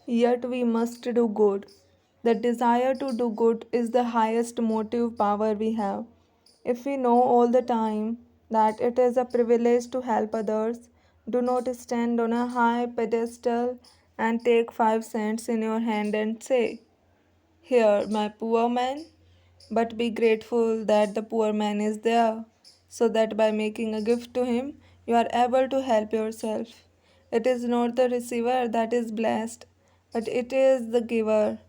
Yet we must do good. The desire to do good is the highest motive power we have. If we know all the time that it is a privilege to help others, do not stand on a high pedestal and take 5 cents in your hand and say, "Here, my poor man," but be grateful that the poor man is there, so that by making a gift to him, you are able to help yourself. It is not the receiver that is blessed, but it is the giver.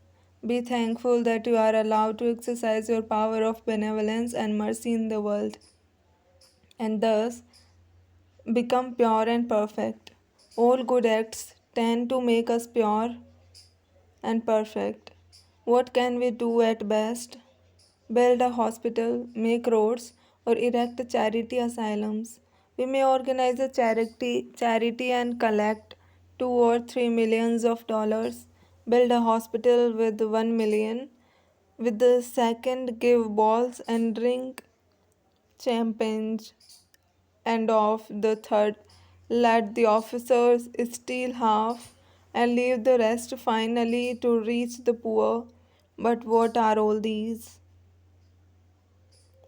Be thankful that you are allowed to exercise your power of benevolence and mercy in the world, and thus become pure and perfect. All good acts tend to make us pure and perfect. What can we do at best? Build a hospital, make roads, or erect charity asylums. We may organize a charity and collect 2 or 3 millions of dollars. Build a hospital with 1 million. With the second, give balls and drink champagne. And of the third, let the officers steal half and leave the rest finally to reach the poor. But what are all these?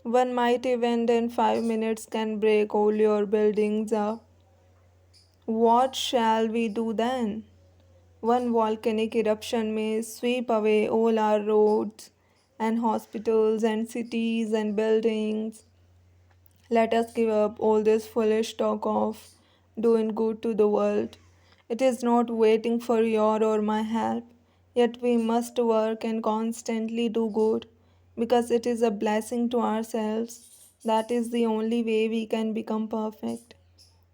One might event in 5 minutes can break all your buildings up. What shall we do then? One volcanic eruption may sweep away all our roads and hospitals and cities and buildings. Let us give up all this foolish talk of doing good to the world. It is not waiting for your or my help, yet we must work and constantly do good because it is a blessing to ourselves. That is the only way we can become perfect.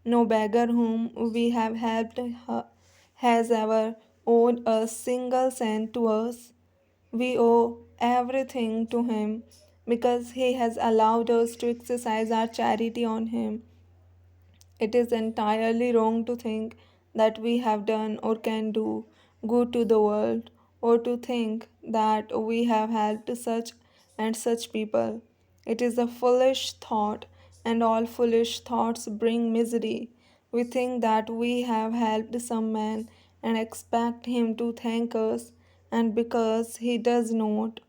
No beggar whom we have helped has ever owed a single cent to us. We owe everything to Him because He has allowed us to exercise our charity on Him. It is entirely wrong to think that we have done or can do good to the world, or to think that we have helped such and such people. It is a foolish thought, and all foolish thoughts bring misery. We think that we have helped some man and expect him to thank us, and because he does not,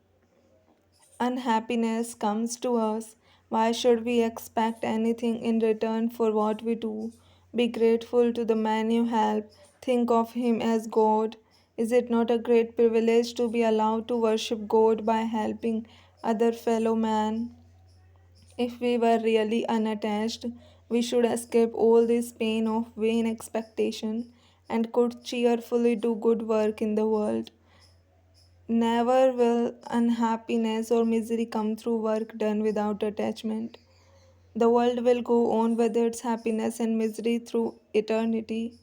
unhappiness comes to us. Why should we expect anything in return for what we do? Be grateful to the man you help. Think of him as God. Is it not a great privilege to be allowed to worship God by helping other fellow man? If we were really unattached, we should escape all this pain of vain expectation and could cheerfully do good work in the world. Never will unhappiness or misery come through work done without attachment. The world will go on with its happiness and misery through eternity.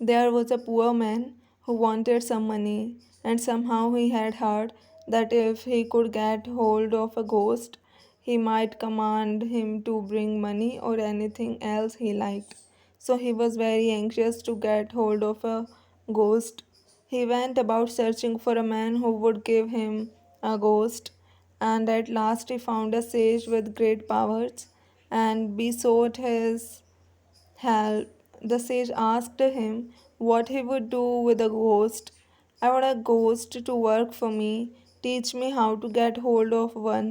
There was a poor man who wanted some money, and somehow he had heard that if he could get hold of a ghost, he might command him to bring money or anything else he liked. So he was very anxious to get hold of a ghost. He went about searching for a man who would give him a ghost, and at last he found a sage with great powers and besought his help. The sage asked him what he would do with a ghost. "I want a ghost to work for me. Teach me how to get hold of one,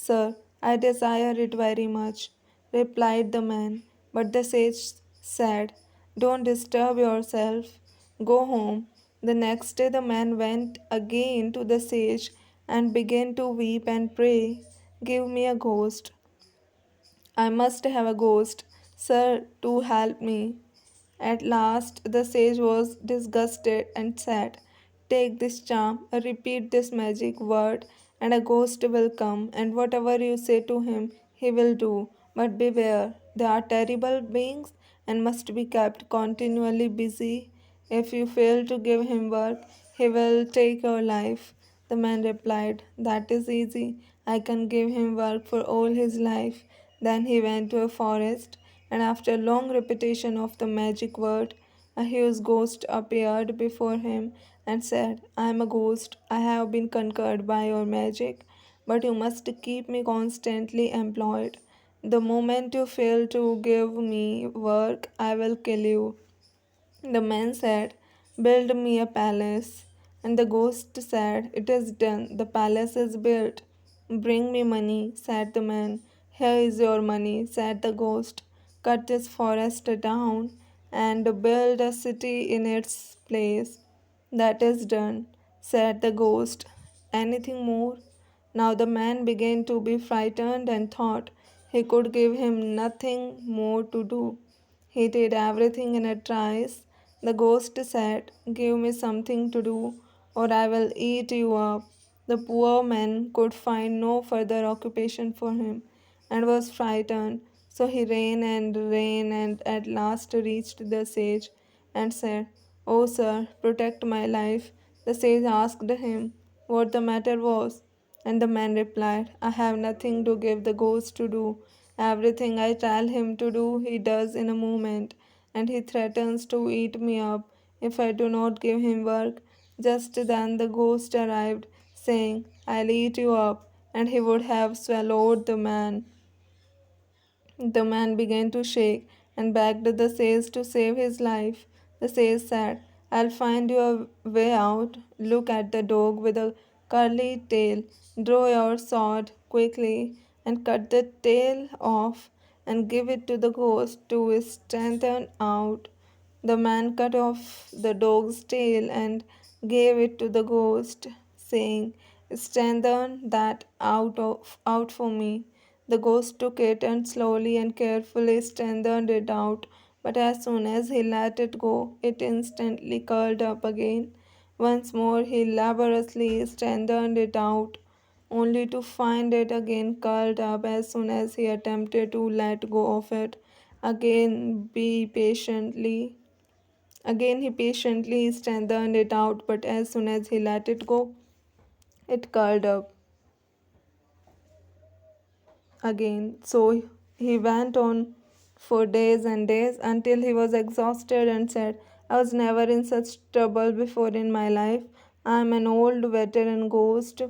sir. I desire it very much," replied the man. But the sage said, "Don't disturb yourself. Go home." The next day, the man went again to the sage and began to weep and pray, "Give me a ghost. I must have a ghost, sir, to help me." At last the sage was disgusted and said, "Take this charm, repeat this magic word, and a ghost will come, and whatever you say to him, he will do. But beware, they are terrible beings and must be kept continually busy. If you fail to give him work, he will take your life." The man replied, "That is easy. I can give him work for all his life." Then he went to a forest, and after long repetition of the magic word, a huge ghost appeared before him and said, "I am a ghost. I have been conquered by your magic, but you must keep me constantly employed. The moment you fail to give me work, I will kill you." The man said, Build me a palace. And the ghost said, It is done. The palace is built. Bring me money, said the man. Here is your money, said the ghost. Cut this forest down and build a city in its place. That is done, said the ghost. Anything more? Now the man began to be frightened and thought he could give him nothing more to do. He did everything in a trice. The ghost said, Give me something to do, or I will eat you up. The poor man could find no further occupation for him, and was frightened. So he ran and at last reached the sage and said, Oh, sir, protect my life. The sage asked him what the matter was, and the man replied, I have nothing to give the ghost to do. Everything I tell him to do, he does in a moment, and he threatens to eat me up if I do not give him work. Just then the ghost arrived, saying, I'll eat you up, and he would have swallowed the man. The man began to shake and begged the sage to save his life. The sage said, I'll find you a way out. Look at the dog with a curly tail. Draw your sword quickly and cut the tail off and give it to the ghost to strengthen out. The man cut off the dog's tail and gave it to the ghost, saying, Strengthen that out for me. The ghost took it and slowly and carefully strengthened it out, but as soon as he let it go, it instantly curled up again. Once more he laboriously strengthened it out, only to find it again curled up as soon as he attempted to let go of it. Again he patiently strengthened it out, but as soon as he let it go, it curled up again. So he went on for days and days until he was exhausted and said, I was never in such trouble before in my life. I am an old veteran ghost,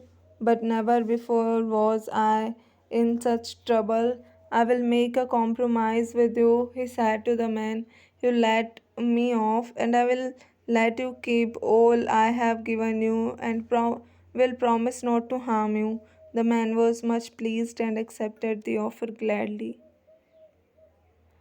but never before was I in such trouble. I will make a compromise with you, he said to the man. You let me off, and I will let you keep all I have given you, and will promise not to harm you. The man was much pleased and accepted the offer gladly.